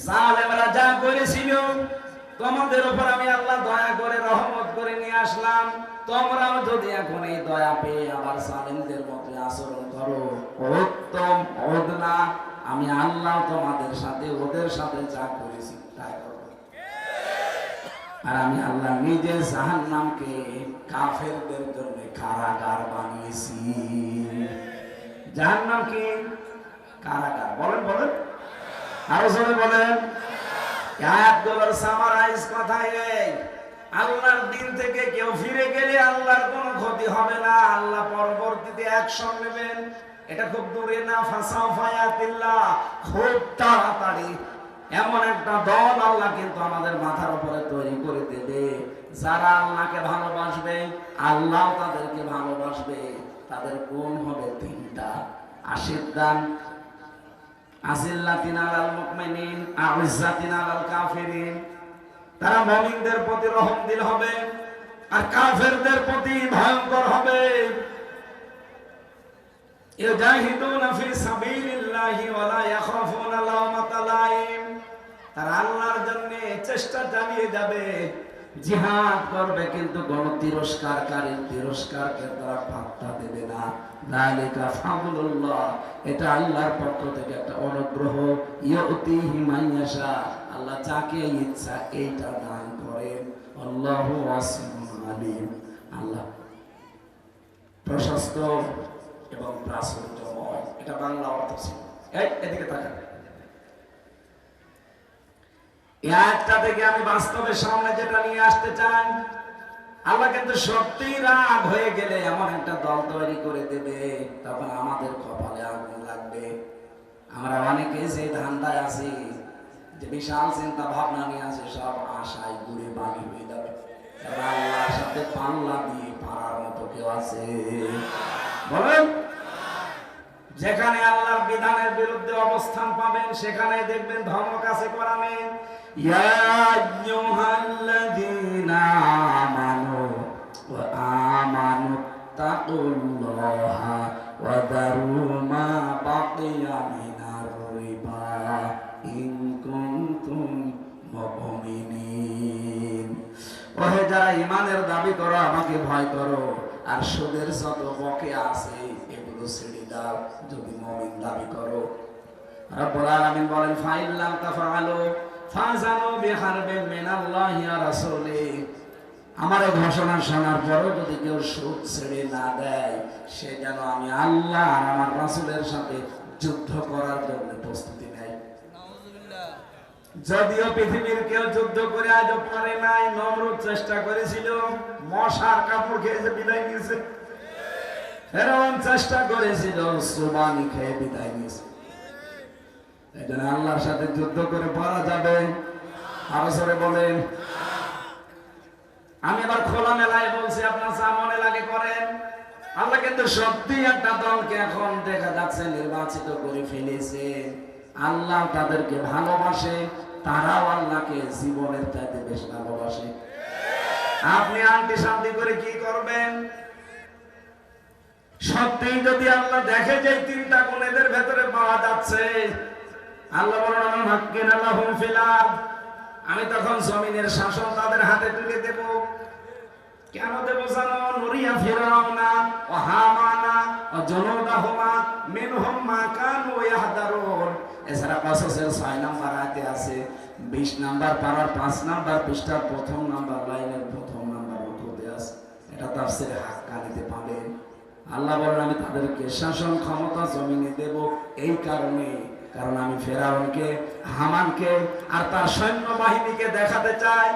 জালেমরা যা করেছিল তোমাদের উপর আমি আল্লাহ দয়া করে রহমত করে নিয়ে আসলাম। তোমরাও যদি এখন এই দয়া পেয়ে আবার জালেমদের মতো আচরণ করো, উত্তম ওদ না, আমি আল্লাহ তোমাদের সাথে ওদের সাথে যা করেছি তাই করব। আর আমি আল্লাহ নিজে জাহান্নামকে কাফেরদের জন্য কারাগার বানিয়েছি। জাহান্নাম কি কারাগার? বলেন বলেন, আরো জোরে বলেন। আয়াতগুলোর সামারাইজ কথাই এই, আল্লাহর দিন থেকে কেউ ফিরে গেলে আল্লাহর কোনো ক্ষতি হবে না, আল্লাহ পরবর্তীতে অ্যাকশন নেবেন। এটা খুব দূরে না, ফাসাফায়াতিল্লাহ, খুব তাড়াতাড়ি এমন একটা দল আল্লাহ কিন্তু আমাদের মাথার উপরে তৈরি করে দেবে। যারা আল্লাহকে ভালোবাসবে আল্লাহ তাদেরকে ভালোবাসবে। তাদের গুণ হবে তিনটা: আশিদ্দান আজিল্লাতিন আলাল মুমিনিন আ'ইজ্জাতিন আলাল কাফিরিন। তারা মুমিনদের প্রতি রহমদিল হবে আর কাফেরদের প্রতি ভয়ঙ্কর হবে। ইউজাহিদুনা ফি সাবিলিল্লাহি ওয়া লা ইয়াখাফুনা লাওমাতা লাইম। তারা আল্লাহর জন্য চেষ্টা চালিয়ে যাবে, জিহাদ করবে, কিন্তু কোন তিরস্কারকারীর তিরস্কারকে তারা পাত্তা দেবে না। যালিকা ফাদলুল্লাহ, এটা আল্লাহর পক্ষ থেকে একটা অনুগ্রহ। ইউতিহি মান ইয়াশা, আল্লাহ যাকে ইচ্ছা এইটা দান করেন। আল্লাহু ওয়াসিউন আলিম, আল্লাহ প্রশস্ত এবং প্রাচুর্যময়। এটা বাংলা অর্থ ছিল। এদিকে তাকান, একটা থেকে আমি বাস্তবের সামনে যেটা নিয়ে আসতে চাই, আল্লাহ কিন্তু সত্যি রাগ হয়ে গেলে এমন একটা দল তৈরি করে দেবে, তখন আমাদের কপালে আগুন লাগবে। আমরা অনেকে যে ধান্দায় আছি, যে বিশাল চিন্তা ভাবনা নিয়ে আছে, সব আশায় ঘুরে বাড়ি হয়ে যাবে। আল্লাহর সাথে পাল্লা দিয়ে পারার মতো কেউ আছে? বলেন। যেখানে আল্লাহর বিধানের বিরুদ্ধে অবস্থান পাবেন সেখানে দেখবেন ধমক আছে কোরআনে, ইয়া আইয়ুহাল্লাযীনা আমানু ওয়া আমানুত্তাকুল্লাহা ওয়া দারু মা বাকিয়া মিনার রিবা ইন কুনতুম মুমিনিন। ওহে যারা ঈমানের দাবি করো, আমাকে ভয় করো, আর সুদের যত বকেয়া আছে এগুলো ছেড়ে দাও যদি মুমিন দাবি করো। রব্বুল আলামিন বলেন, ফাইন লাম তাফআলু ফাযানু বিহারবিন মিনাল্লাহি ওয়া রাসূলিহি। আমার এই ঘোষণা শোনার পরও যদি কেউ সুদ ছেড়ে না দেয়, সে যেন আমি আল্লাহ আর আমার রাসূলের সাথে যুদ্ধ করার জন্য প্রস্তুতি নেয়। যদিও পৃথিবীর কেউ যুদ্ধ করে আজ পারে নাই, নমরুদ চেষ্টা করেছিল, মশার কাপড় খেয়ে যে বিদায় নিয়েছে। ফেরাউন চেষ্টা করেছিল, সুবানি খেয়ে বিদায় নিয়েছে। এই জন্য আল্লাহর সাথে যুদ্ধ করে পারা যাবে? আরো জোরে বলেন। আমি আবার খোলা মেলায় বলছি, আপনার যা মনে লাগে করেন। আল্লাহ কিন্তু সত্যি একটা দলকে এখন দেখা যাচ্ছে নির্বাচিত করে ফেলেছে। আল্লাহ তাদেরকে ভালোবাসে, তারাও আল্লাহকে জীবনের চাইতে বেশি ভালোবাসে। আপনি আন্টি শান্তি করে কি করবেন? সত্যি যদি আল্লাহ দেখে যে তিনটা গুণ এদের ভেতরে পাওয়া যাচ্ছে, আল্লাহ বলেন, মাক্কিনাল্লাহুম ফিল আরদ, আমি তখন জমিনের শাসন তাদের হাতে তুলে দেব। কেন দেব জানো? নুরিয়া ফিরাউনা ওয়া হামানা ওয়া জুনুদাহুমা মিনহুম মা কানু ইয়াহদারুন। এছাড়া কাসসের 6 নাম্বার আয়াতে আছে, 20 নাম্বার পারার 5 নাম্বার পৃষ্ঠার প্রথম নাম্বার লাইনের প্রথম নাম্বার রুকুতে আছে। এটা তাফসীরে হাক্কানিতে পাবেন। আল্লাহ বলেন, আমি তাদেরকে শাসন ক্ষমতা জমিনে দেব এই কারণে, কারণ আমি ফেরাউনকে, হামানকে আর তার সৈন্য বাহিনীকে দেখাতে চাই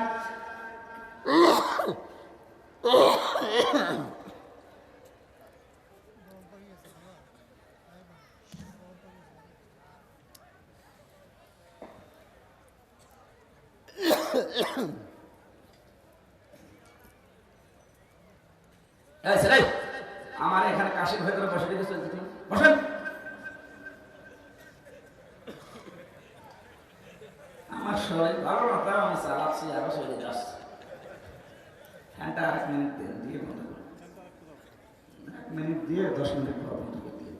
আমার এখানে কাশির ভেতরে বসে দিকে বসেন। আমার শরীর ভালো না, তাও আমি চালাচ্ছি, আরো শরীর আসছে। ফ্যানটা 1 মিনিট দিয়ে বন্ধ করুন, 1 মিনিট দিয়ে 10 মিনিট পর বন্ধ করে দিয়ে।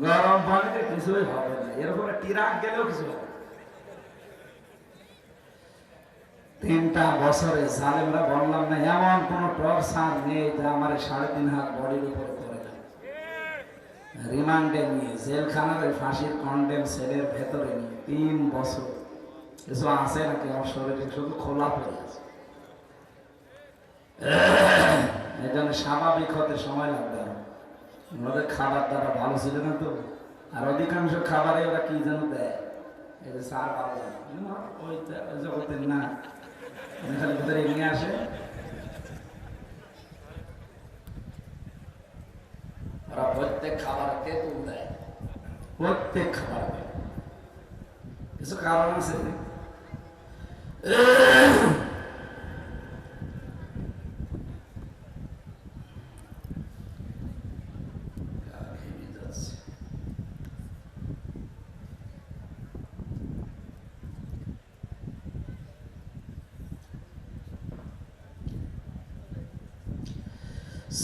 গরম পানিতে কিছুই হবে না, এর উপরে টিরাক গেলেও কিছু হবে। 3টা বছরে জালেমরা বললাম না এমন কোন টর্চার নেই যা আমার 3.5 হাত বডির উপরে করে না। রিমান্ডে নিয়ে জেলখানার ওই ফাঁসির কন্ডেম সেলের ভেতরে নিয়ে 3 বছর কিছু আছে নাকি আমার শরীরে শুধু খোলা পড়ে আছে। এই জন্য স্বাভাবিক হতে সময় লাগবে। ওদের খাবার দাবার ভালো ছিল না তো, আর অধিকাংশ খাবারে ওরা কি যেন দেয়, এই যে সার ভালো ওই না খালি ভিতরে নিয়ে আসে। ওরা প্রত্যেক খাবার তেঁতুল দেয়, প্রত্যেক খাবার দেয়। কিছু কারণ আছে।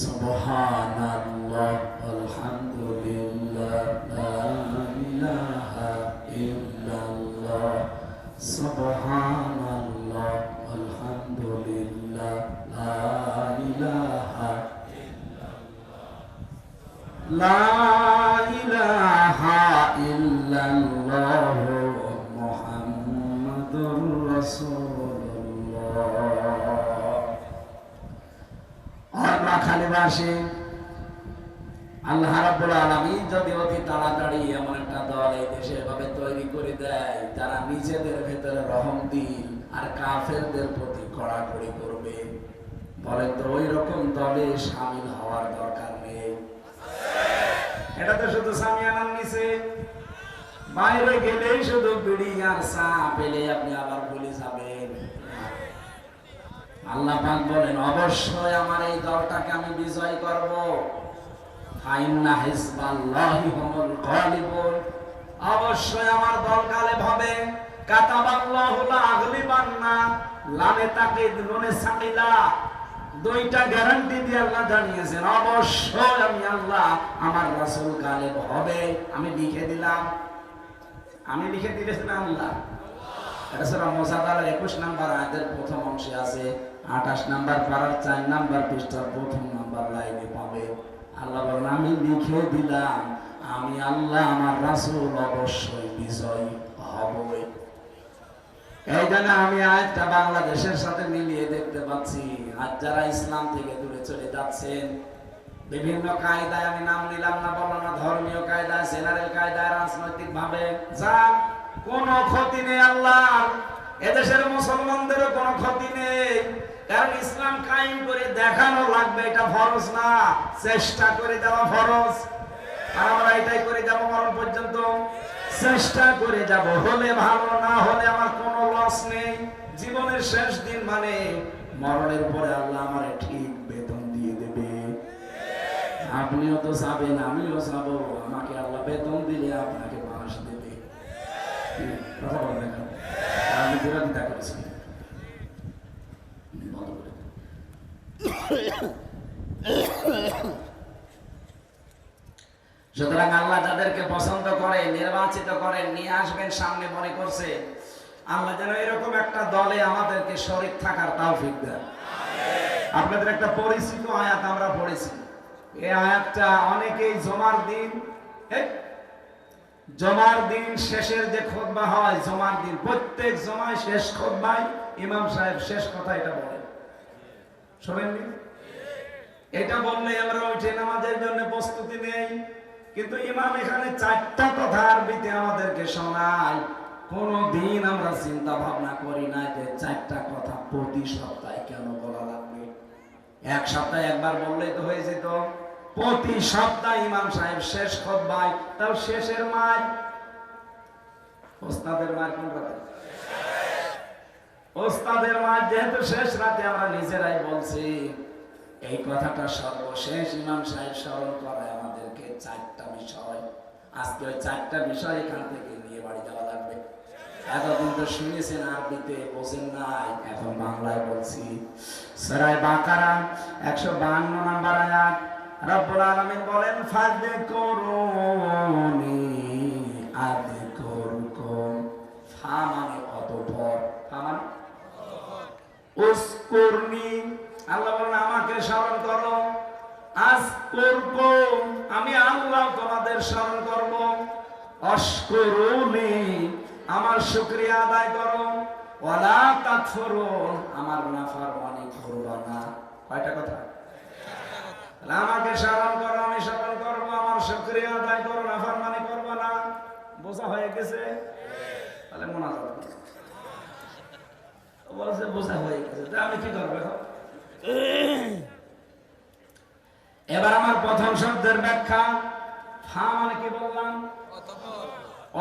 Subhanallah, alhamdulillah, la ilaha illallah. Subhanallah, alhamdulillah, la ilaha illallah. La ilaha illallah, Muhammadur Rasulullah. খালিবাসী আল্লাহ রাব্বুল আলামিন যদি অতি তাড়াতাড়ি এমন একটা দল এই দেশে এভাবে তৈরি করে দেয় যারা নিজেদের ভেতরে রহম দিল আর কাফেরদের প্রতি কড়াকড়ি করবে, বলেন তো ওই রকম দলে শামিল হওয়ার দরকার নেই। এটা তো শুধু সামিয়ানার নিচে, বাইরে গেলেই শুধু বিড়ি আর চা পেলে আপনি আবার ভুলে যাবেন। আল্লাহ পাক বলেন অবশ্যই আমার এই দলটাকে আমি বিজয় করব। ফাইন্না হিজবাল্লাহি হুমুল গালিবুন, অবশ্যই আমার দল গালেব হবে। কাতাবাল্লাহু লা আগলিবান্না, লামে তাকিদ নুনে সাকিলা, দুইটা গ্যারান্টি দিয়ে আল্লাহ জানিয়েছেন অবশ্যই আমি আল্লাহ আমার রাসূল গালেব হবে। আমি লিখে দিলাম, আমি লিখে দিয়েছেন আল্লাহ। এটা সূরা মুজাদালার 21 নম্বর আয়াতের প্রথম অংশে আছে, 28 নম্বর পারার 4 নম্বর পৃষ্ঠার প্রথম নম্বর লাইনে পাবে। আল্লাহ বলেন আমি লিখে দিলাম আমি আল্লাহ আমার রাসূল অবশ্যই বিজয়ী হবই। এই জন্য আমি আয়াতটা বাংলাদেশের সাথে মিলিয়ে দেখতে পাচ্ছি। আজ যারা ইসলাম থেকে দূরে চলে যাচ্ছেন বিভিন্ন কায়দায়, আমি নাম নিলাম না, বললাম না, ধর্মীয় কায়দায়, জেনারেল কায়দায়, রাজনৈতিক ভাবে যান, কোনো ক্ষতি নেই আল্লাহর। এদেশের মুসলমানদেরও কোনো ক্ষতি নেই, কারণ ইসলাম কায়েম করে দেখানো লাগবে, এটা ফরজ না, চেষ্টা করে দেওয়া ফরজ। আর আমরা এটাই করে যাব মরণ পর্যন্ত, চেষ্টা করে যাব, হলে ভালো, না হলে আমার কোনো লস নেই। জীবনের শেষ দিন মানে মরণের পরে আল্লাহ আমারে ঠিক বেতন দিয়ে দেবে। আপনিও তো যাবেন, আমিও যাব, আমাকে আল্লাহ বেতন দিলে আপনাকে মাস দেবে। কথা বলেন না, আমি বিরোধিতা করেছি। সুতরাং আল্লাহ যাদেরকে পছন্দ করে, নির্বাচিত করেন, নিয়ে আসবেন সামনে, মনে করছে আল্লাহ যেন এরকম একটা দলে আমাদেরকে শরীক থাকার তৌফিক দেন। আপনাদের একটা পরিচিত আয়াত আমরা পড়েছি, এই আয়াতটা অনেকেই জমার দিন শেষের যে খুতবা হয়, জমার দিন প্রত্যেক জমায় শেষ খুতবায় ইমাম সাহেব শেষ কথা এটা বলেন, শোনেননি? এটা বললে আমরা উঠে নামাজের জন্য প্রস্তুতি নেই, কিন্তু ইমাম এখানে 4টা কথা আরবিতে আমাদেরকে শোনায়। কোনদিন আমরা চিন্তা ভাবনা করি না যে 4টা কথা প্রতি সপ্তাহে কেন বলা লাগবে। এক সপ্তাহে একবার বললেই তো হয়ে যেত, প্রতি সপ্তাহে ইমাম সাহেব শেষ খুতবায়, তাও শেষের মার, ওস্তাদের মার কোন রাতে? ওস্তাদের মার যেহেতু শেষ রাতে আমরা নিজেরাই বলছি, এই কথাটা সর্বশেষ ইমাম সাহেব স্মরণ করায় আমাদেরকে 4টা বিষয়। আজকে ওই 4টা বিষয় এখান থেকে নিয়ে বাড়ি যাওয়া লাগবে। এতদিন তো শুনেছেন আরবিতে, বোঝেন নাই, এখন বাংলায় বলছি। সূরা বাকারা 152 নম্বর আয়াত, রব্বুল আলামিন বলেন ফাযকুরুনি আযকুরকুম। ফা মানে অতঃপর, ফা মানে উযকুরনি, আল্লাহ বলেন আমাকে স্মরণ করো। আযকুরকুম, আমি আল্লাহ তোমাদের স্মরণ করব। আশকুরুনি, আমার শুকরিয়া আদায় করো। ওয়ালা তাকফুরুন, আমার নাফরমানি করবা না। কয়টা কথা? আমাকে স্মরণ করো, আমি স্মরণ করব, আমার শুকরিয়া আদায় করো, নাফরমানি করবা না। বোঝা হয়ে গেছে? তাহলে মোনাজাত বলছে বোঝা হয়ে গেছে, আমি কি করবো এখন? এবার আমার প্রথম শব্দের ব্যাখ্যা। ফা মানে কি বললাম?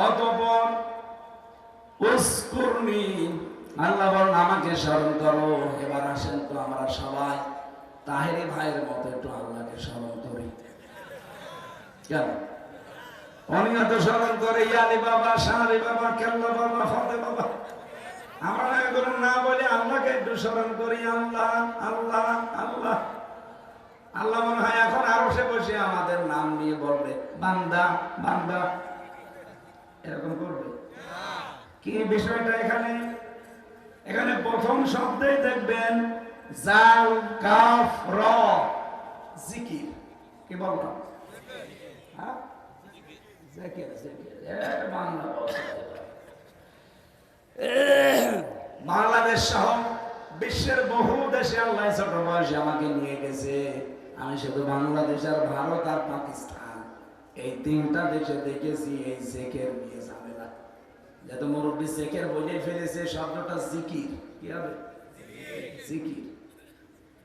অতঃপর। উযকুরনি, আল্লাহ বলেন আমাকে স্মরণ করো। এবার আসেন তো আমরা সবাই তাহেরি ভাইয়ের মতো একটু আল্লাহকে স্মরণ করি। কেন? উনি তো স্মরণ করে ইয়ালি বাবা, শাহরি বাবা, কেল্লা বাবা, ফতে বাবা। আমরা এগুলো না বলে আল্লাহকে একটু স্মরণ করি। আল্লাহ আল্লাহ আল্লাহ। আল্লাহ মনে হয় এখন আরশে বসে আমাদের নাম নিয়ে বলবে বান্দা বান্দা, এরকম করবে কি? বিষয়টা এখানে, এখানে প্রথম শব্দেই দেখবেন জাল কাফ র, জিকির। কি বললাম? হ্যাঁ, জিকির জিকির। বাংলাদেশ সহ বিশ্বের বহু দেশে আল্লাহ ছোট বয়সে আমাকে নিয়ে গেছে। আমি শুধু বাংলাদেশ আর ভারত আর পাকিস্তান, এই তিনটা দেশে দেখেছি এই জেকের নিয়ে ঝামেলা। যত মুরব্বী জেকের বলে ফেলেছে শব্দটা জিকির। কি হবে? জিকির।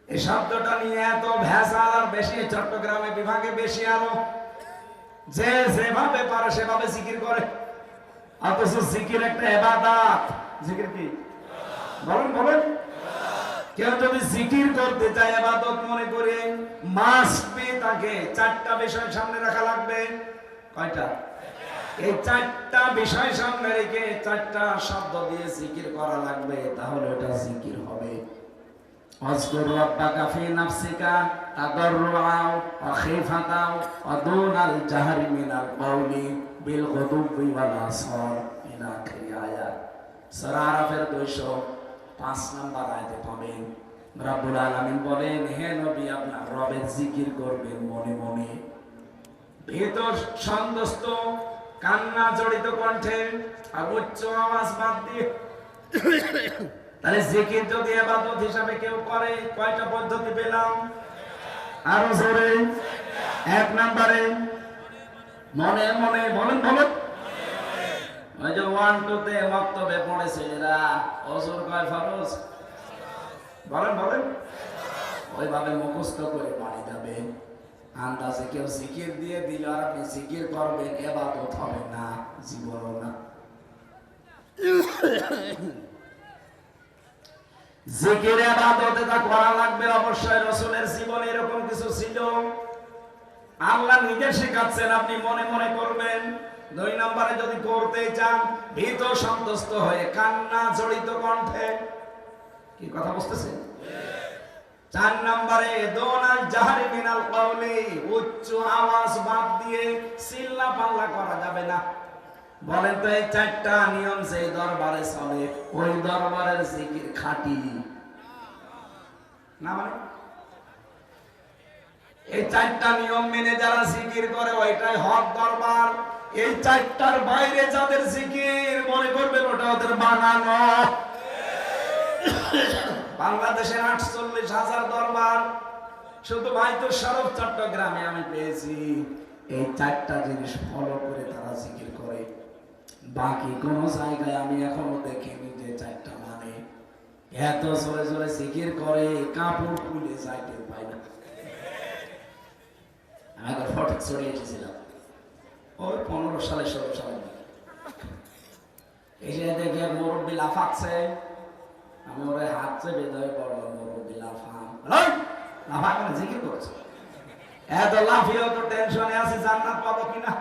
এই শব্দটা নিয়ে এত ভেজাল আর বেশি, চট্টগ্রামে বিভাগে বেশি আরো। যে যেভাবে পারে সেভাবে জিকির করে, অথচ জিকির একটা ইবাদত। জিকির কি? বলেন বলেন। কেউ যদি জিকির করতে চায়, ইবাদত মনে করে, মাস্ট বি তাকে চারটা বিষয় সামনে রাখা লাগবে। কয়টা? এই চারটা বিষয় সামনে রেখে চারটা শব্দ দিয়ে জিকির করা লাগবে, তাহলে ওটা জিকির হবে। আযকুর রাব্বাকা ফি নাফসিকা তাদাররুআও ওয়া খিফাতাও ওয়া দুনাল জাহরি মিনাল কওলি বিল গুদুবি ওয়াল আসার, ইলা আখির আয়াত। সূরা আরাফের 205 নম্বর আয়াতে পাবেন রব্বুল আলামিন বলেন, হে নবী আপনার রবের জিকির করবেন মনে মনে, ভীতর সন্তুষ্ট, কান্না জড়িত কণ্ঠে, আর উচ্চ আওয়াজ বাদ দিয়ে। তাহলে জিকির যদি ইবাদত হিসাবে কেউ করে, কয়টা পদ্ধতি পেলাম? আরো জোরে। এক নম্বরে মনে মনে। বলেন বলেন। ওই যে 1 2 তে বক্তব্যে পড়েছে এরা ওযুর কয় ফরজ। বলেন বলেন। ওইভাবে মুখস্থ করে বাড়ি যাবে। আন্দাজে কেউ জিকির দিয়ে দিল আর আপনি জিকির করবেন, ইবাদত হবে না, জীবনও না। জিকির ইবাদত এটা করা লাগবে অবশ্যই। রাসূলের জীবনে এরকম কিছু ছিল, আল্লাহ নিজে শেখাচ্ছেন, আপনি মনে মনে করবেন। 2 নম্বরে যদি করতে চান, ভীত সন্তুষ্ট হয়ে কান্না জড়িত কণ্ঠে। কি কথা বুঝতেছেন? 4 নম্বরে দুনাল জাহরি মিনাল কওলি, উচ্চ আওয়াজ বাদ দিয়ে চিল্লা পাল্লা করা যাবে না। বলেন তো এই 4টা নিয়ম যেই দরবারে চলে, ওই দরবারের জিকির খাঁটি না? মানে এই 4টা নিয়ম মেনে যারা জিকির করে ওইটাই হক দরবার। এই 4টার বাইরে যাদের জিকির, মনে করবেন ওটা ওদের বানানো। বাংলাদেশের 48,000 দরবার, শুধু বাইতুল শরফ চট্টগ্রামে আমি পেয়েছি এই 4টা জিনিস ফলো করে তারা জিকির করে। বাকি কোন জায়গায় আমি এখনো দেখিনি যে 4টা মানে। এত জোরে জোরে জিকির করে কাপড় খুলে যাইতে পায় না। আমি একবার ফটো ছড়িয়ে এসেছিলাম ওই 15 সালে 16 সালে। এই যে দেখে মুরব্বী লাফাচ্ছে, আমি ওরে হাত চেপে ধরে বললাম, মুরব্বী লাফান, লাফা করে জিকির করছে। এত লাফিয়েও তো টেনশনে আছে জান্নাত পাবো কিনা।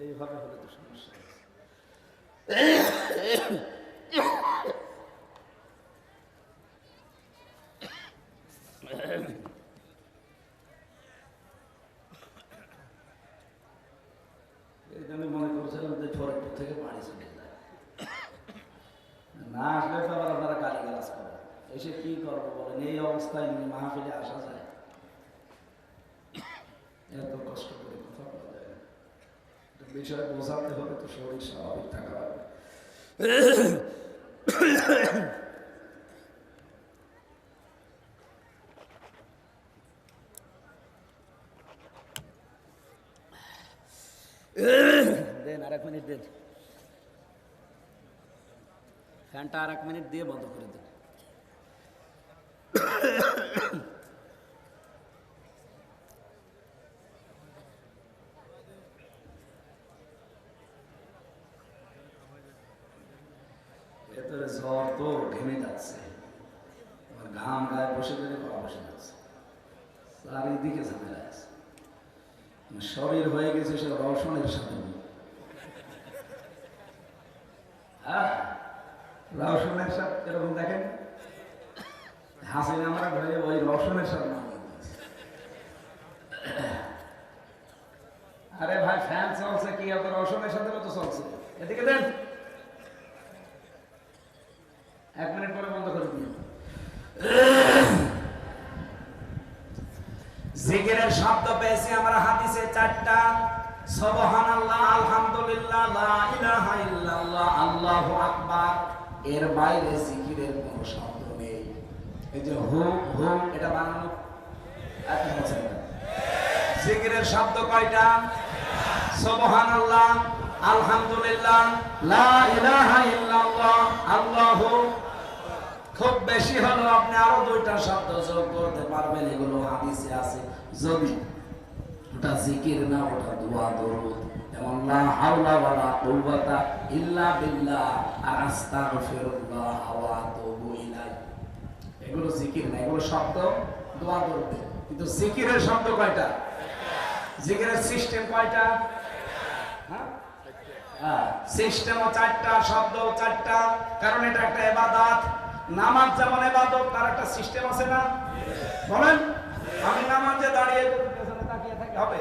এইভাবে হলে তো সমস্যা। এই জন্য মনে করছিলাম যে ফরিদপুর থেকে বাড়ি চলে যায়, না আসলে তো আবার আপনারা গালিগালাজ করেন, এসে কি করবো বলেন? এই অবস্থায় মাহফিলে আসা যায়? এত কষ্ট করে কথা বলা যায় না, বিষয় বোঝাতে হবে তো শরীর স্বাভাবিক থাকা হবে। দেন আর 1 মিনিট দেন, ফ্যানটা আর 1 মিনিট দিয়ে বন্ধ করে দেন। ভেতরে জ্বর তো ঘেমে যাচ্ছে, ঘাম গায়ে বসে গেলে পা বসে যাচ্ছে, চারিদিকে ঝামেলা আছে, শরীর হয়ে গেছে সে রওশনের সাথে। হ্যাঁ, রওশনের সাথে এরকম দেখেন, হাসিনা আমরা ধরে ওই রওশনের সাথে। আরে ভাই ফ্যান চলছে কি এত রওশনের সাথে তো চলছে, এদিকে দেন, 1 মিনিট পরে বন্ধ করে দিন। জিকিরের শব্দ পেয়েছি আমরা হাদিসে 4টা, সুবহানাল্লাহ, আলহামদুলিল্লাহ, লা ইলাহা ইল্লাল্লাহ, আল্লাহু আকবার। এর বাইরে জিকিরের কোনো শব্দ নেই। এই যে হুম হুম এটা বানানো একটা বলছেন না। জিকিরের শব্দ কয়টা? সুবহানাল্লাহ, আলহামদুলিল্লাহ, লা ইলাহা ইল্লাল্লাহ, আল্লাহু। খুব বেশি হলো আপনি আরো 2টা শব্দ যোগ করতে পারবেন, এগুলো হাদিসে আছে। যদি ওটা জিকির না, ওটা দোয়া দরুদ, যেমন লা হাওলা ওয়ালা কুওয়াতা ইল্লা বিল্লাহ, আর আস্তাগফিরুল্লাহ ওয়া আতুবু ইলাইহি, এগুলো জিকির না, এগুলো শব্দ দোয়া দরুদ। কিন্তু জিকিরের শব্দ কয়টা? জিকিরের সিস্টেম কয়টা? হ্যাঁ, সিস্টেমও 4টা, শব্দ 4টা, কারণ এটা একটা ইবাদত। নামাজ যেমন ইবাদত, তার একটা সিস্টেম আছে না? বলেন, আমি নামাজে দাঁড়িয়ে পেছনে তাকিয়ে থাকি হবে?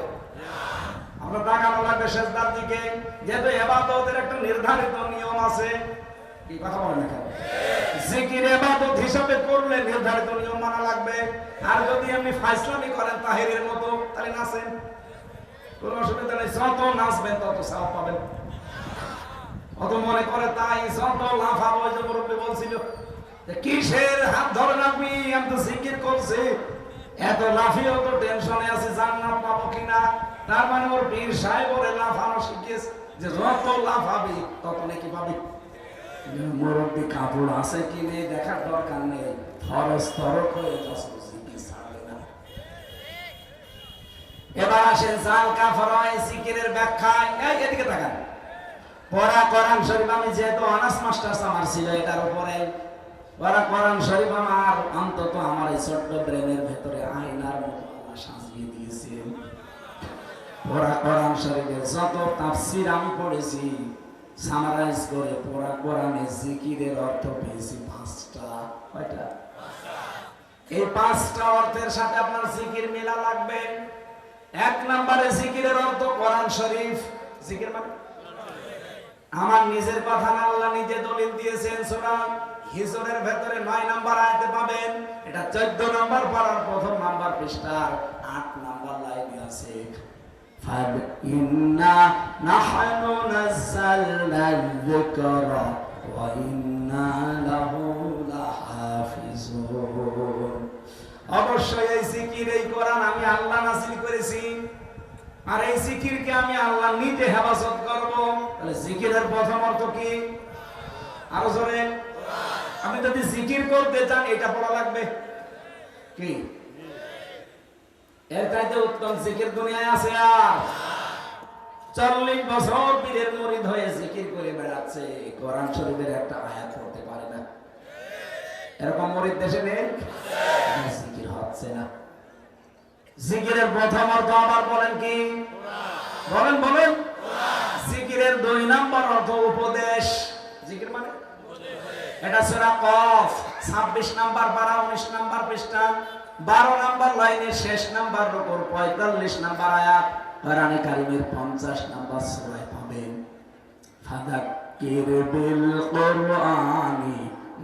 আমরা তাকানো লাগবে সেজদার দিকে, যেহেতু ইবাদতের একটা নির্ধারিত নিয়ম আছে। কি কথা বলেন না? জিকির ইবাদত হিসাবে করলে নির্ধারিত নিয়ম মানা লাগবে। আর যদি আপনি ফাইসলামি করেন তাহেরের মতো, তাহলে নাচেন, কোনো অসুবিধা নেই, যত নাচবেন তত সওয়াব পাবেন। অত মনে করে তাই যত লাফাবো, ওই যে মুরব্বী বলছিল কিসের হাত ধরেন আপনি, আমি তো জিকির করছি, এত লাফিয়েও তো টেনশনে আছে জান্নাত পাবো কিনা। তার মানে ওর পীর সাহেব ওরে লাফানো শিখিয়েছে, যে যত লাফাবি তত নাকি পাবি। মুরব্বী কাপড় আছে কি নেই দেখার দরকার নেই, ফরজ তরক হয়ে যাচ্ছে, জিকির ছাড়বে না। এবার আসেন জাল কাফর জিকিরের ব্যাখ্যায়। এদিকে তাকান, পড়া কোরআন শরীফ, আমি যেহেতু অনার্স মাস্টার্স আমার ছিল এটার উপরে, পড়া কোরআন শরীফ আমার অন্তত আমার এই ছোট্ট ব্রেনের ভেতরে আয়নার মতো আল্লাহ সাজিয়ে দিয়েছেন। পড়া কোরআন শরীফের যত তাফসীর আমি পড়েছি, সামারাইজ করে পড়া কোরআনের জিকিরের অর্থ পেয়েছি 5টা। কয়টা? এই 5টা অর্থের সাথে আপনার জিকির মেলা লাগবে। 1 নম্বরে জিকিরের অর্থ কোরআন শরীফ। জিকির মানে আমার নিজের কথা না, আল্লাহ নিজে দলিল দিয়েছেন। সূরা হিজরের ভেতরে 9 নম্বর আয়াতে পাবেন। এটা 14 নম্বর পারার 1ম নাম্বার পৃষ্ঠার 8 নম্বর লাইনে আছে, ফাব ইন্না নাহনু নাযালনা যিকরা ওয়া ইন্না লাহু লাহাফিজুন। অবশ্যই এই জিকির, এই কোরআন আমি আল্লাহ নাযিল করেছি, আর এই জিকিরকে আমি আল্লাহ নিজে হেফাজত করব। তাহলে জিকিরের প্রথম অর্থ কি? আরো জোরে। আপনি যদি জিকির করতে চান এটা পড়া লাগবে কি? এর চাইতে উত্তম জিকির দুনিয়ায় আছে? আর 40 বছর পীরের মুরিদ হয়ে জিকির করে বেড়াচ্ছে, কোরআন শরীফের একটা আয়াত পড়তে পারে না। এরকম মুরিদ দেশে নেই, জিকির হচ্ছে না। জিকিরের প্রথম অর্থ আবার বলেন কি? বলেন বলেন। জিকিরের 2 নম্বর অর্থ উপদেশ। জিকির মানে এটা সূরা কফ 26 নম্বর পারা 19 নম্বর পৃষ্ঠা। 12 নাম্বার লাইনের শেষ নাম্বার রুকুর 45 নাম্বার আয়াত কোরআনে কারীমের 50 নাম্বার সূরায় পাবেন। ফাযাক্কির বিল কুরআনি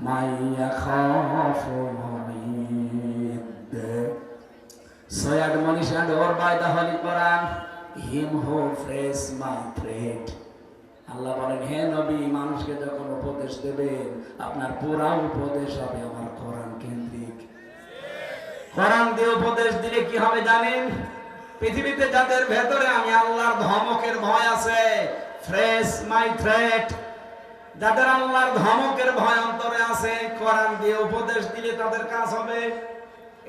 মাইয়াখাফু ওয়াঈদ। So admonition or by the Holy Quran, him who prays my threat. আল্লাহ বলেন, হে নবী, মানুষকে যখন উপদেশ দেবেন আপনার পুরা উপদেশ হবে আমার কোরআন কেন্দ্রিক। কোরআন দিয়ে উপদেশ দিলে কি হবে জানেন? পৃথিবীতে যাদের ভেতরে আমি আল্লাহর ধমকের ভয় আছে, ফ্রেশ মাই থ্রেট, যাদের আল্লাহর ধমকের ভয় অন্তরে আছে, কোরআন দিয়ে উপদেশ দিলে তাদের কাজ হবে।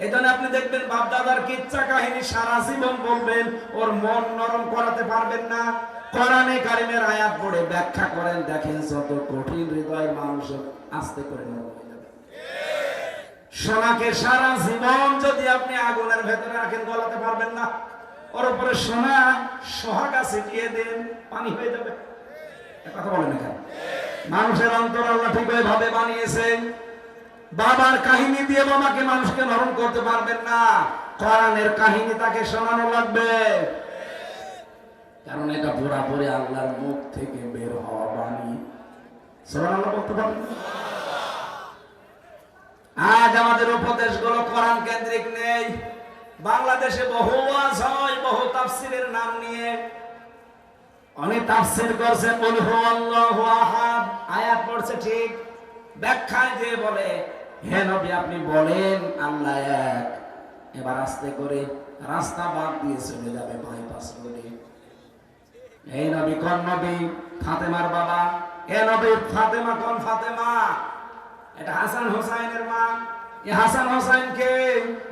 এজন্য আপনি দেখবেন বাপ দাদার কিচ্ছা কাহিনী সারা জীবন বলবেন, ওর মন নরম করাতে পারবেন না। কোরআনে কারিমের আয়াত পড়ে ব্যাখ্যা করেন, দেখেন যত কঠিন হৃদয়ের মানুষ আস্তে করে নরম হয়ে যাবে। সোনাকে সারা জীবন যদি আপনি আগুনের ভেতরে রাখেন গলাতে পারবেন না। ওর উপরে সোনা সোহাগা ছিটিয়ে দেন, পানি হয়ে যাবে। কথা বলেন এখানে মানুষের অন্তর আল্লাহ ঠিক ভাবে বানিয়েছেন। বাবার কাহিনী দিয়ে বাবাকে মানুষকে নরম করতে পারবেন না, কোরআনের কাহিনী তাকে শোনানো লাগবে, কারণ এটা পুরাপুরি আল্লাহর মুখ থেকে বের হওয়া বাণী। সুবহানাল্লাহ বলতে পারবেন? আজ আমাদের উপদেশগুলো কোরআন কেন্দ্রিক নেই। বাংলাদেশে বহু ওয়াজ হয় বহু তাফসীরের নাম নিয়ে, অনেক তাফসীর করছে কুল হুয়াল্লাহু আহাদ, আয়াত পড়ছে ঠিক, ব্যাখ্যায় যে বলে হে নবী আপনি বলেন আল্লাহ এক, এবার আস্তে করে রাস্তা বাদ দিয়ে চলে যাবে বাইপাস রোডে। এই নবী কোন নবী? ফাতেমার বাবা। এ নবী ফাতেমা কোন ফাতেমা? এটা হাসান হোসাইনের মা। এই হাসান হোসাইন কে?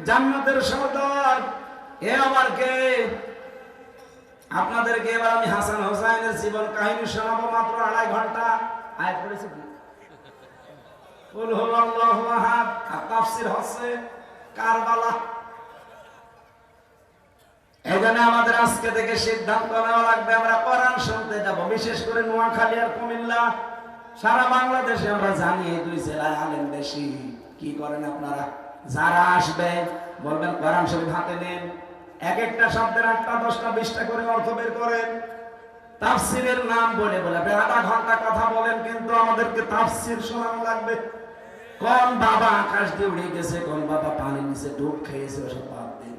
জান্নাতের সর্দার। এ আবার কে? আপনাদেরকে এবার আমি হাসান হোসাইনের জীবন কাহিনী শোনাবো মাত্র 2.5 ঘন্টা। আয়াত পড়েছি কি? কুল হুয়াল্লাহু আহাদ, আর তাফসীর হচ্ছে কারবালা। এজন্য আমাদের আজকে থেকে সিদ্ধান্ত নেওয়া লাগবে, আমরা কোরআন শুনতে যাব। বিশেষ করে নোয়াখালী আর কুমিল্লা, সারা বাংলাদেশে আমরা জানি এই 2 জেলায় আলেম বেশি। কি করেন আপনারা? যারা আসবে বলবেন কোরআন শরীফ হাতে নেন, এক একটা শব্দের 8টা 10টা 20টা করে অর্থ বের করেন। তাফসীরের নাম বলে বলে 1/2 ঘন্টা কথা বলেন, কিন্তু আমাদেরকে তাফসীর শোনানো লাগবে। কোন বাবা আকাশ দিয়ে উড়ে গেছে, কোন বাবা পানির নিচে ডুব খেয়েছে, ওসব বাদ দিন।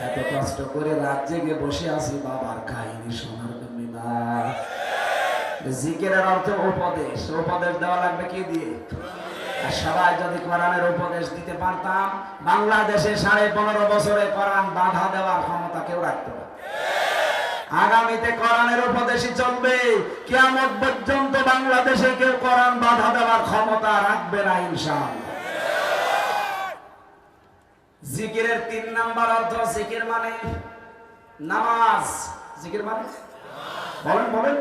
এত কষ্ট করে রাত জেগে বসে আছি বাবার কাহিনী শোনার জন্য না। জিকিরের অর্থ উপদেশ, উপদেশ দেওয়া লাগবে কি দিয়ে? আর সবাই যদি কোরআনের উপদেশ দিতে পারতাম, বাংলাদেশে 15.5 বছরে কোরআন বাধা দেওয়ার ক্ষমতা কেউ রাখতো না। আগামীতে কোরআনের উপদেশই চলবে, কিয়ামত পর্যন্ত বাংলাদেশে কেউ কোরআন বাধা দেওয়ার ক্ষমতা রাখবে না ইনশাআল্লাহ। জিকিরের 3 নাম্বার অর্থ, জিকির মানে নামাজ। জিকির মানে বলেন বলেন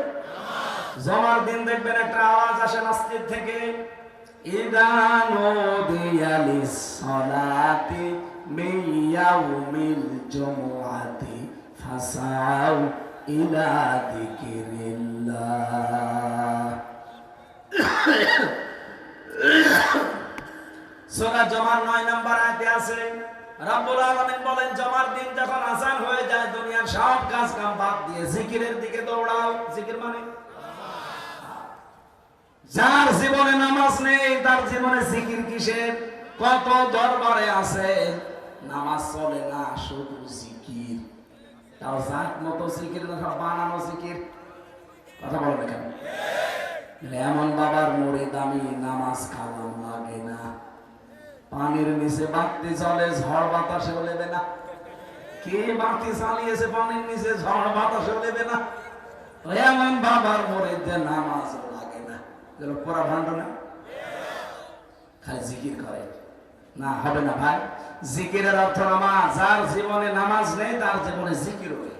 জমার দিন দেখবেন একটা আওয়াজ আসে মসজিদ থেকে, ইযা নুদিয়া লিস-সালাতি মিন ইয়াউমিল জুমআতি ফাসাউ ইলা যিকিরিল্লাহ। সূরা জুমার 9 নম্বর আয়াতে আছে, রব্বুল আলামিন বলেন জমার দিন যখন আযান হয়ে যায় দুনিয়ার সব কাজ কাম বাদ দিয়ে জিকিরের দিকে দৌড়াও। জিকির মানে যার জীবনে নামাজ নেই তার জীবনে জিকির কিসের? কত দরবারে আছে নামাজ চলে না, শুধু জিকির। তাও জাত মতো জিকির না, সব বানানো জিকির। কথা বলবে কেন? এমন বাবার মুরিদ আমি, নামাজ কালাম লাগে না, পানির নিচে বাতি চলে ঝড় বাতাসেও লেবে না। কে বাতি চালিয়েছে পানির নিচে, ঝড় বাতাসেও লেবে না? এমন বাবার মুরিদ নামাজ লাগে না, পড়া ভান্ড না, খালি জিকির করে না, হবে না ভাই। জিকিরের অর্থ নামাজ। যার জীবনে নামাজ নেই তার জীবনে জিকির হবে।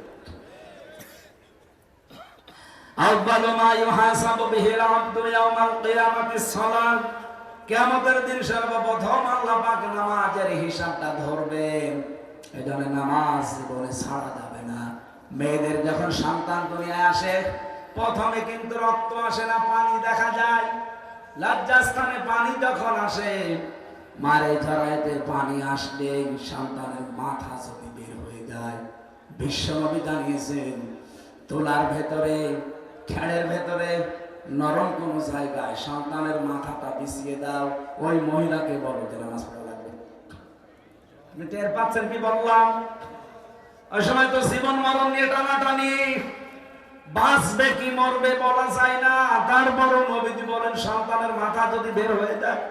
আউয়ালু মা ইউহাসাবু বিহিল আবদু ইয়াউমাল কিয়ামাতিস সালাত। কিয়ামতের দিন সর্বপ্রথম আল্লাহ পাক নামাজের হিসাবটা ধরবেন। এজন্য নামাজ জীবনে ছাড়া যাবে না। মেয়েদের যখন সন্তান দুনিয়ায় আসে প্রথমে কিন্তু রক্ত আসে না, পানি দেখা যায়। লজ্জাস্থানে পানি যখন আসে মারে ঝরাইতে পানি আসলে সন্তানের মাথা যদি বের হয়ে যায়, বিশ্বনবী জানিয়েছেন তোলার ভেতরে, খেড়ের ভেতরে নরম কোন জায়গায় সন্তানের মাথাটা বিছিয়ে দাও, ওই মহিলাকে বলো যে নামাজ পড়া লাগবে। আপনি টের পাচ্ছেন কি বললাম? ওই সময় তো জীবন মরণ নিয়ে টানাটানি, বাঁচবে কি মরবে বলা যায় না। তারপরও নবীজি বলেন সন্তানের মাথা যদি বের হয়ে যায়,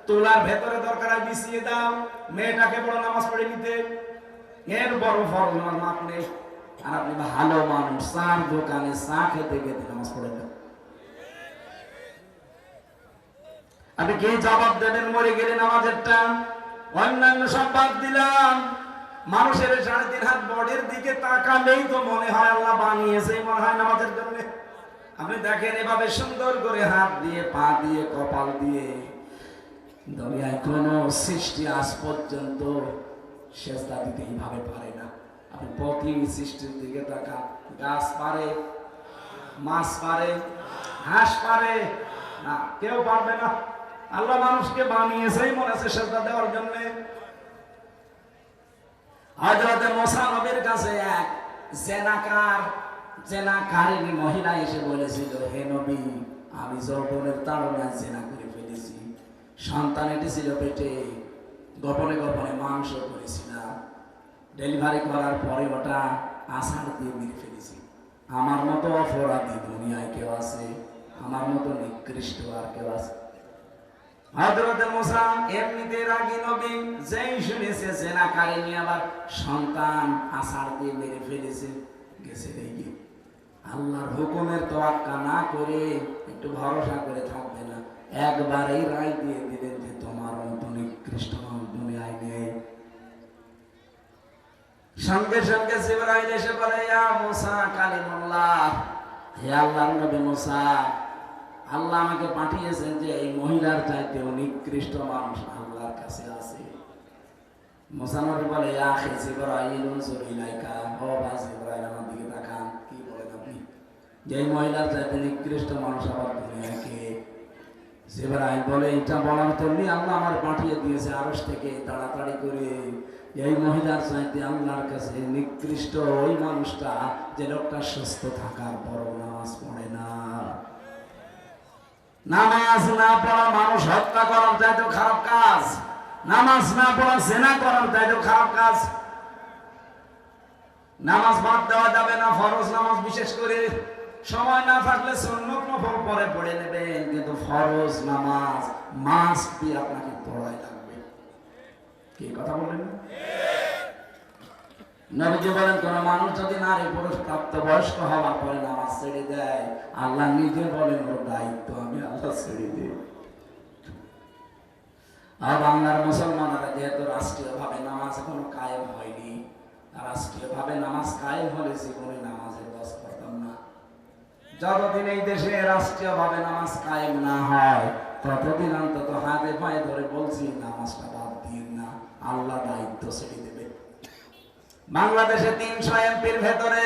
তোলার ভেতরে দরকার বিছিয়ে দাও, মেয়েটাকে বড় নামাজ পড়ে নিতে। এর বড় ফরজ আমার মাপ নেই। আর আপনি ভালো মানুষ, চার দোকানে চা খেতে খেতে নামাজ পড়ে দেন, আপনি কি জবাব দেবেন? মরে গেলে নামাজেরটা, অন্যান্য সব বাদ দিলাম। মানুষের 3.5 হাত বডির দিকে তাকালেই তো মনে হয় আল্লাহ বানিয়েছে, মনে হয় নামাজের জন্য। আপনি দেখেন এভাবে সুন্দর করে হাত দিয়ে, পা দিয়ে, কপাল দিয়ে, দুনিয়ায় কোন সৃষ্টি আজ পর্যন্ত সেজদা দিতে এইভাবে পারে না। আপনি প্রতি সৃষ্টির দিকে তাকান, গাছ পারে, মাছ পারে, হাঁস পারে না, কেউ পারবে না। আল্লাহ মানুষকে বানিয়েছেই মনে আছে সেজদা দেওয়ার জন্য। হযরত মুসা নবীর কাছে এক জেনাকারিনী মহিলা এসে বলেছিল, হে নবী, আমি যৌবনের তাড়নায় জেনা করে ফেলেছি, সন্তান এটি ছিল পেটে, গোপনে গোপনে মাংস করেছিলাম, ডেলিভারি করার পরে ওটা আছাড় দিয়ে মেরে ফেলেছি। আমার মতো অপরাধী দুনিয়ায় কেউ আছে? আমার মতো নিকৃষ্ট আর কেউ আছে? হযরত মুসা এমনিতে রাগী নবী, যেই শুনেছে জেনাকারিনী আবার সন্তান আছাড় দিয়ে মেরে ফেলেছে, গেছে রেগে। আল্লাহর হুকুমের তোয়াক্কা না করে একটু ভরসা করে থাকবে না, একবারেই রায় দিয়ে দিলেন যে তোমার মতো নিকৃষ্ট দুনিয়ায় নেই। সঙ্গে সঙ্গে জিবরাইল এসে বলে, ইয়া মুসা কালিমুল্লাহ, হে আল্লাহর নবী মুসা, আল্লাহ আমাকে পাঠিয়েছেন যে এই মহিলার চাইতেও নিকৃষ্ট মানুষ আল্লাহর কাছে আছে। মুসা নবী বলে, ইয়া আখি জিবরাইল উনজুর ইলাইকা, ও ভাই জিবরাইল আমার দিকে তাকান, কি বলেন আপনি? যে এই মহিলার চাইতে নিকৃষ্ট মানুষ আবার দুনিয়ায় কে? জিবরাইল বলে, এটা বলার জন্যই আল্লাহ আমার পাঠিয়ে দিয়েছে আরশ থেকে তাড়াতাড়ি করে, এই মহিলার চাইতে আল্লাহর কাছে নিকৃষ্ট ওই মানুষটা যে লোকটা সুস্থ থাকার পরও নামাজ পড়ে না। নামাজ না পড়া মানুষ হত্যা করার চাইতেও খারাপ কাজ, নামাজ না পড়া জেনা করার চাইতেও খারাপ কাজ। নামাজ বাদ দেওয়া যাবে না, ফরজ নামাজ বিশেষ করে। সময় না থাকলে সুন্নত নফল পরে পড়ে নেবেন, কিন্তু ফরজ নামাজ মাস্ট বি আপনাকে পড়াই লাগবে। কি কথা বলেন? নবীজি বলেন, কোন মানুষ যদি নারী পুরুষ প্রাপ্ত বয়স্ক হওয়ার পরে নামাজ ছেড়ে দেয়, আল্লাহ নিজে বলেন ওর দায়িত্ব আমি আল্লাহ ছেড়ে দিই। আর বাংলার মুসলমানরা যেহেতু রাষ্ট্রীয় ভাবে নামাজ এখনো কায়েম হয়নি, রাষ্ট্রীয় ভাবে নামাজ কায়েম হলে জীবনে নামাজের দোষ করতাম না। যতদিন এই দেশে রাষ্ট্রীয় ভাবে নামাজ কায়েম না হয়, ততদিন অন্তত হাতে পায়ে ধরে বলছি নামাজটা বাদ দিন না, আল্লাহ দায়িত্ব ছেড়ে দেবে। বাংলাদেশে 300 এমপির ভেতরে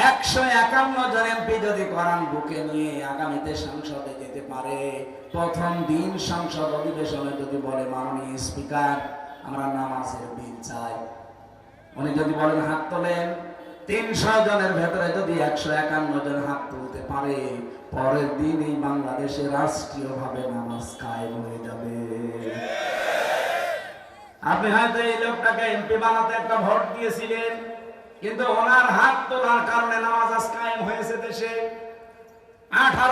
151 জন এমপি যদি কোরআন বুকে নিয়ে আগামীতে সংসদে যেতে পারে, প্রথম দিন সংসদ অধিবেশনে যদি বলে, মাননীয় স্পিকার আমরা নামাজের বিল চাই, উনি যদি বলেন হাত তোলেন, 300 জনের ভেতরে যদি 151 জন হাত তুলতে পারে, পরের দিন এই বাংলাদেশে রাষ্ট্রীয়ভাবে নামাজ কায়েম হয়ে যাবে। আপনি হয়তো এই লোকটাকে এমপি বানাতে একটা ভোট দিয়েছিলেন, কিন্তু ওনার হাত তোলার কারণে নামাজ আজ কায়েম হয়েছে দেশে। 18